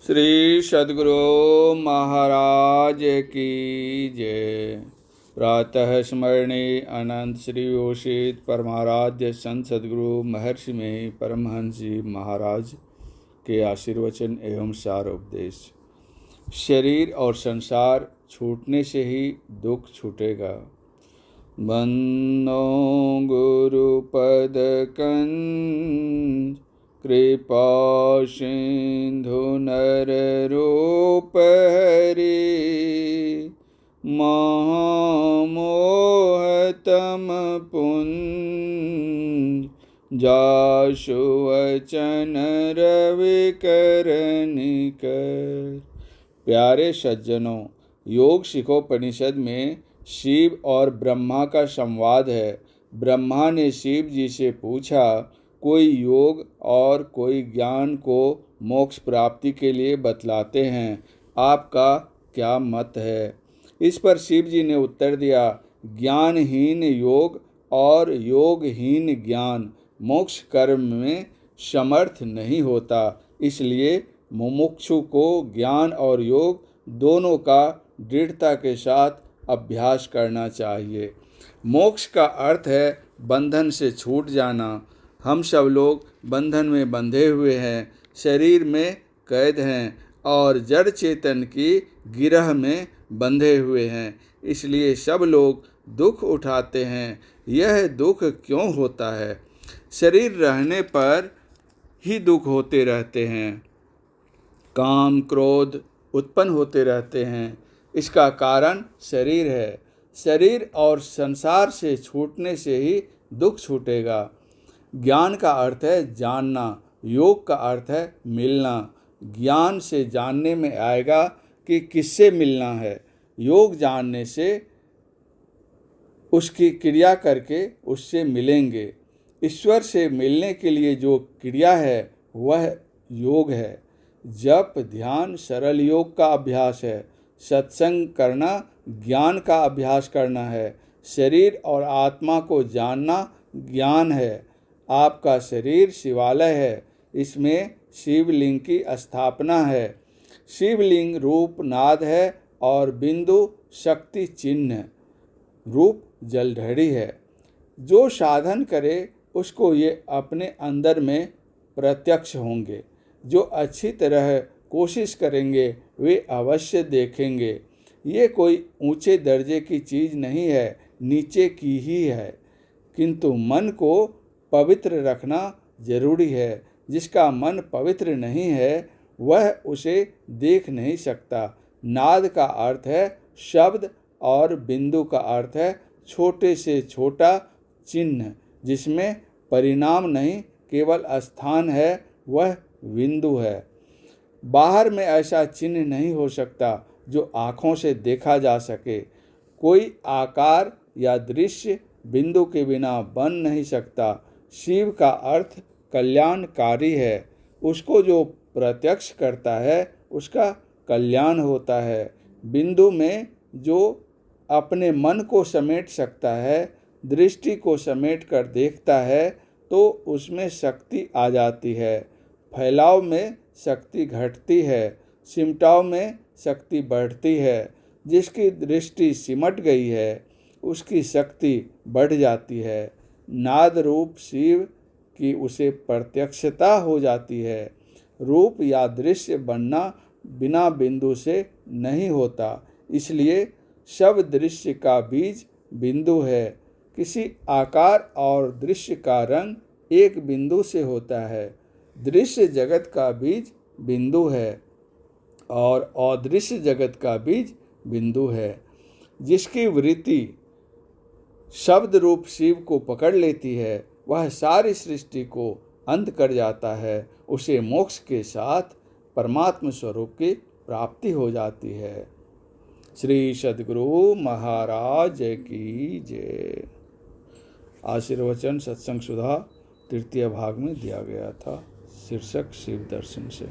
श्री सद्गुरु महाराज की जय। प्रातः स्मरणीय अनंत श्री ओषित परमाराध्य संत सद्गुरु महर्षि में परमहंस जी महाराज के आशीर्वचन एवं सार उपदेश। शरीर और संसार छूटने से ही दुख छूटेगा। बंदो गुरुपद कंज कृपा सिंधु नर रूप हरि महामोह तम पुंज जासु वचन रवि कर निकर। प्यारे सज्जनों, योग शिखोपनिषद में शिव और ब्रह्मा का संवाद है। ब्रह्मा ने शिव जी से पूछा, कोई योग और कोई ज्ञान को मोक्ष प्राप्ति के लिए बतलाते हैं, आपका क्या मत है? इस पर शिव जी ने उत्तर दिया, ज्ञानहीन योग और योगहीन ज्ञान मोक्ष कर्म में समर्थ नहीं होता। इसलिए मुमुक्षु को ज्ञान और योग दोनों का दृढ़ता के साथ अभ्यास करना चाहिए। मोक्ष का अर्थ है बंधन से छूट जाना। हम सब लोग बंधन में बंधे हुए हैं, शरीर में कैद हैं और जड़ चेतन की गिरह में बंधे हुए हैं। इसलिए सब लोग दुख उठाते हैं। यह दुख क्यों होता है? शरीर रहने पर ही दुख होते रहते हैं। काम क्रोध उत्पन्न होते रहते हैं। इसका कारण शरीर है। शरीर और संसार से छूटने से ही दुख छूटेगा। ज्ञान का अर्थ है जानना, योग का अर्थ है मिलना। ज्ञान से जानने में आएगा कि किससे मिलना है। योग जानने से उसकी क्रिया करके उससे मिलेंगे। ईश्वर से मिलने के लिए जो क्रिया है वह योग है। जप ध्यान सरल योग का अभ्यास है। सत्संग करना ज्ञान का अभ्यास करना है। शरीर और आत्मा को जानना ज्ञान है। आपका शरीर शिवालय है, इसमें शिवलिंग की स्थापना है। शिवलिंग रूप नाद है और बिंदु शक्ति चिन्ह, रूप जलधड़ी है। जो साधन करे उसको ये अपने अंदर में प्रत्यक्ष होंगे। जो अच्छी तरह कोशिश करेंगे वे अवश्य देखेंगे। ये कोई ऊंचे दर्जे की चीज़ नहीं है, नीचे की ही है। किंतु मन को पवित्र रखना जरूरी है। जिसका मन पवित्र नहीं है वह उसे देख नहीं सकता। नाद का अर्थ है शब्द और बिंदु का अर्थ है छोटे से छोटा चिन्ह, जिसमें परिणाम नहीं केवल स्थान है, वह बिंदु है। बाहर में ऐसा चिन्ह नहीं हो सकता जो आँखों से देखा जा सके। कोई आकार या दृश्य बिंदु के बिना बन नहीं सकता। शिव का अर्थ कल्याणकारी है। उसको जो प्रत्यक्ष करता है उसका कल्याण होता है। बिंदु में जो अपने मन को समेट सकता है, दृष्टि को समेट कर देखता है, तो उसमें शक्ति आ जाती है। फैलाव में शक्ति घटती है, सिमटाव में शक्ति बढ़ती है। जिसकी दृष्टि सिमट गई है उसकी शक्ति बढ़ जाती है। नाद रूप शिव की उसे प्रत्यक्षता हो जाती है। रूप या दृश्य बनना बिना बिंदु से नहीं होता। इसलिए सब दृश्य का बीज बिंदु है। किसी आकार और दृश्य का रंग एक बिंदु से होता है। दृश्य जगत का बीज बिंदु है और अदृश्य जगत का बीज बिंदु है। जिसकी वृत्ति शब्द रूप शिव को पकड़ लेती है वह सारी सृष्टि को अंत कर जाता है। उसे मोक्ष के साथ परमात्म स्वरूप की प्राप्ति हो जाती है। श्री सद्गुरु महाराज की जय। आशीर्वचन सत्संग सुधा तृतीय भाग में दिया गया था। शीर्षक शिव दर्शन से।